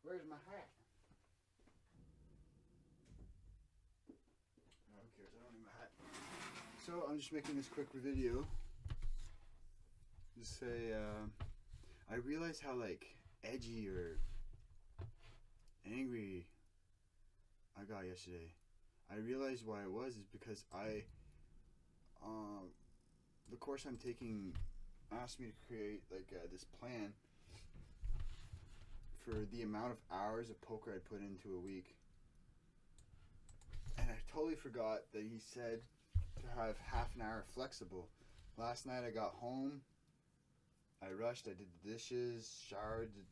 Where's my hat? Oh, who cares? I don't need my hat. So I'm just making this quick video. Just say, I realized how like edgy or angry I got yesterday. I realized why it was is because the course I'm taking asked me to create like this plan for the amount of hours of poker I'd put into a week. And I totally forgot that he said to have half an hour flexible. Last night I got home, I rushed, I did the dishes, showered, did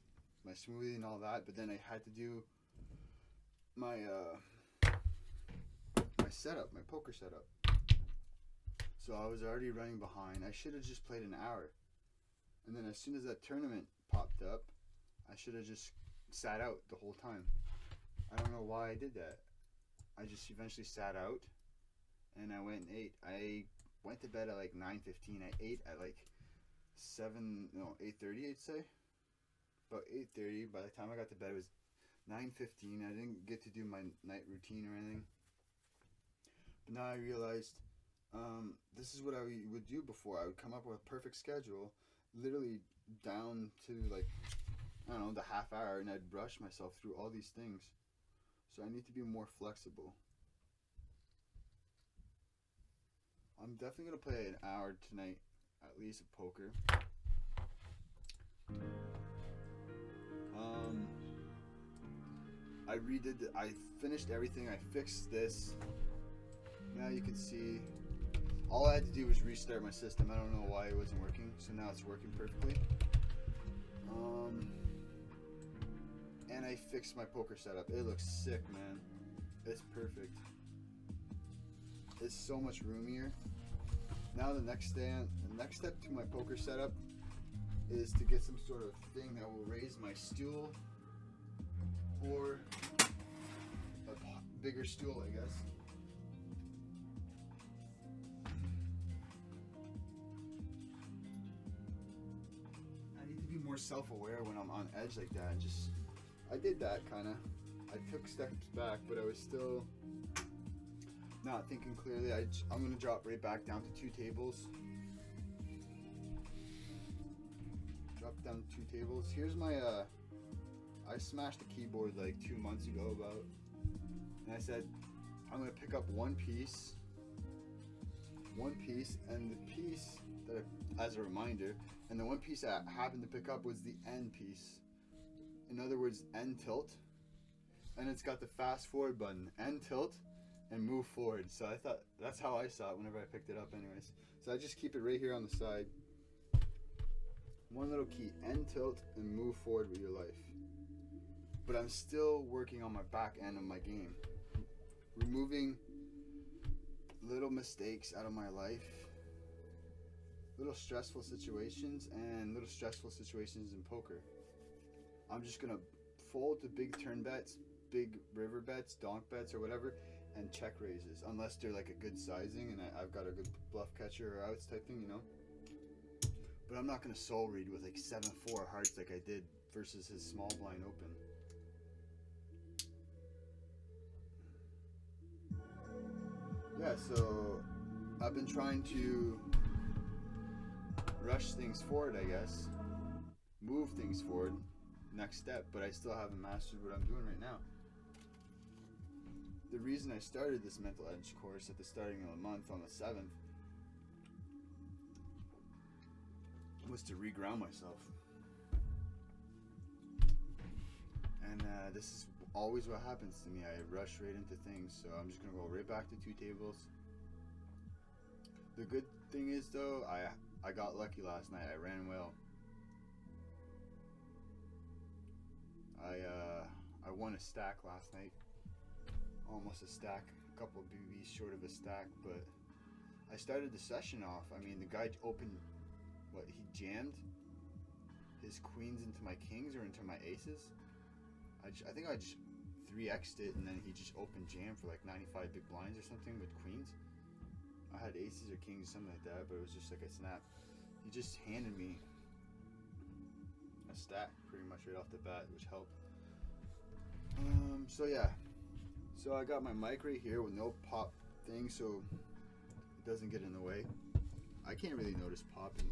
my smoothie and all that, but then I had to do my my setup, my poker setup. So I was already running behind. I should have just played an hour. And then as soon as that tournament popped up, I should have just sat out the whole time. I don't know why I did that. I just eventually sat out and I went and ate. I went to bed at like 9:15. I ate at like 8:30 I'd say. About 8:30. By the time I got to bed it was 9:15. I didn't get to do my night routine or anything. But now I realized this is what I would do before. I would come up with a perfect schedule, literally down to like, I don't know, the half hour, and I'd rush myself through all these things. So I need to be more flexible. I'm definitely going to play an hour tonight, at least, of poker. I finished everything. I fixed this. Now you can see, all I had to do was restart my system. I don't know why it wasn't working, so now it's working perfectly. And I fixed my poker setup. It looks sick, man. It's perfect. It's so much roomier. Now the next step to my poker setup is to get some sort of thing that will raise my stool, or a bigger stool, I guess. I need to be more self-aware when I'm on edge like that. I did that kind of. I took steps back, but I was still not thinking clearly. I'm going to drop right back down to 2 tables. Drop down to 2 tables. Here's my, I smashed the keyboard like 2 months ago about, and I said, I'm going to pick up one piece, and the piece that, as a reminder, and the one piece I happened to pick up was the end piece. In other words, end tilt. And it's got the fast forward button, end tilt, and move forward. So I thought, that's how I saw it whenever I picked it up anyways. So I just keep it right here on the side. One little key, end tilt and move forward with your life. But I'm still working on my back end of my game. Removing little mistakes out of my life. Little stressful situations and little stressful situations in poker. I'm just going to fold the big turn bets, big river bets, donk bets, or whatever, and check raises, unless they're like a good sizing and I've got a good bluff catcher or outs type thing, you know. But I'm not going to soul read with like 7-4 hearts like I did versus his small blind open. Yeah, so I've been trying to rush things forward, I guess, move things forward, next step, but I still haven't mastered what I'm doing right now. The reason I started this mental edge course at the starting of the month on the 7th was to reground myself. And this is always what happens to me. I rush right into things, so I'm just going to go right back to 2 tables. The good thing is, though, I got lucky last night. I ran well. I won a stack last night. Almost a stack. A couple of BBs short of a stack, but I started the session off. I mean, the guy opened, he jammed his queens into my kings or into my aces. I think I just 3x'd it, and then he just opened jam for like 95 big blinds or something with queens. I had aces or kings, something like that, but it was just like a snap. He just handed me a stack pretty much right off the bat, which helped. So yeah, so I got my mic right here with no pop thing, so it doesn't get in the way. I can't really notice pop and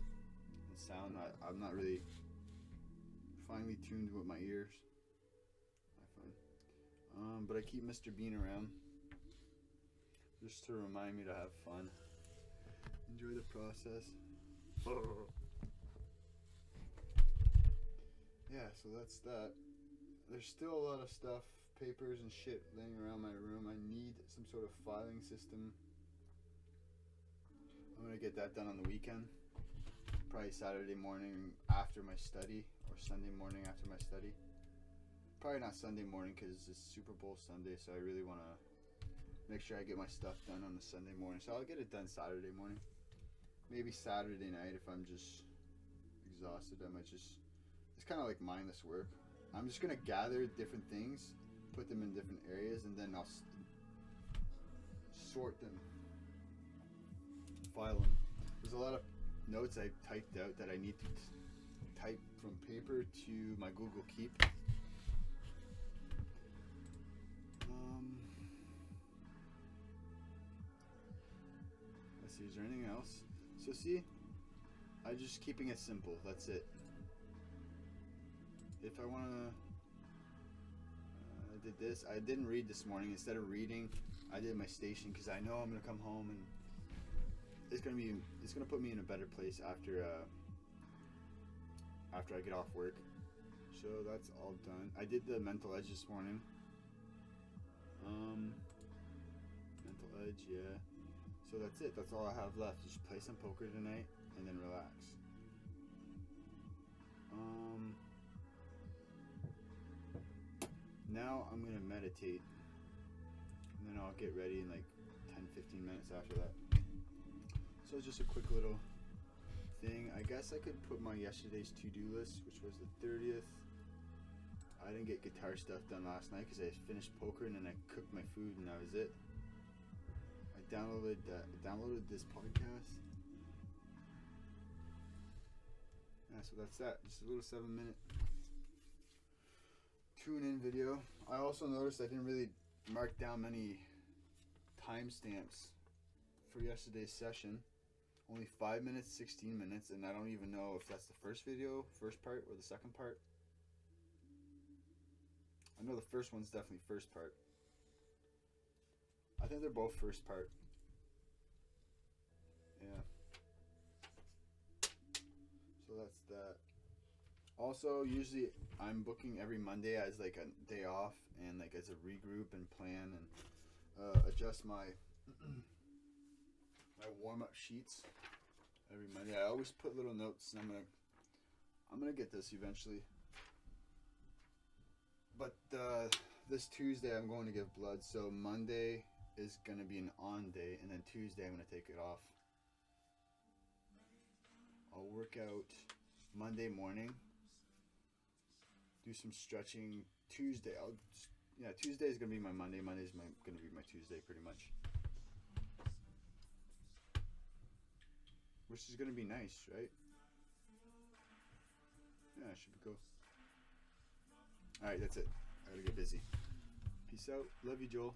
sound. I'm not really finely tuned with my ears, I find. But I keep Mr. Bean around just to remind me to have fun, enjoy the process. Yeah, so that's that. There's still a lot of stuff, papers and shit laying around my room. I need some sort of filing system. I'm gonna get that done on the weekend. Probably Saturday morning after my study, or Sunday morning after my study. Probably not Sunday morning because it's Super Bowl Sunday, so I really want to make sure I get my stuff done on the Sunday morning. So I'll get it done Saturday morning. Maybe Saturday night if I'm just exhausted. I might just, it's kind of like mindless work. I'm just going to gather different things, put them in different areas, and then I'll sort them, file them. There's a lot of notes I typed out that I need to type from paper to my Google Keep. Let's see, is there anything else? So see, I'm just keeping it simple, that's it. If I want to, I did this. I didn't read this morning. Instead of reading, I did my station because I know I'm gonna come home and it's gonna put me in a better place after I get off work. So that's all done. I did the mental edge this morning. Mental edge, yeah. So that's it. That's all I have left. Just play some poker tonight and then relax. Now I'm gonna meditate and then I'll get ready in like 10-15 minutes after that. So it's just a quick little thing. I guess I could put my yesterday's to-do list, which was the 30th. I didn't get guitar stuff done last night because I finished poker and then I cooked my food and that was it. I downloaded this podcast. Yeah, so that's that. Just a little 7-minute tune-in video. I also noticed I didn't really mark down many timestamps for yesterday's session. Only 5 minutes, 16 minutes, and I don't even know if that's the first part, or the second part. I know the first one's definitely first part. I think they're both first part. Yeah. So that's that. Also, usually I'm booking every Monday as like a day off and like as a regroup and plan and adjust my my warm-up sheets every Monday. I always put little notes, and I'm gonna get this eventually. But this Tuesday I'm going to give blood, so Monday is gonna be an on day, and then Tuesday I'm gonna take it off. I'll work out Monday morning. Do some stretching Tuesday. Tuesday is gonna be my Monday. Monday is gonna be my Tuesday, pretty much. Which is gonna be nice, right? Yeah, it should be cool. All right, that's it. I gotta get busy. Peace out. Love you, Joel.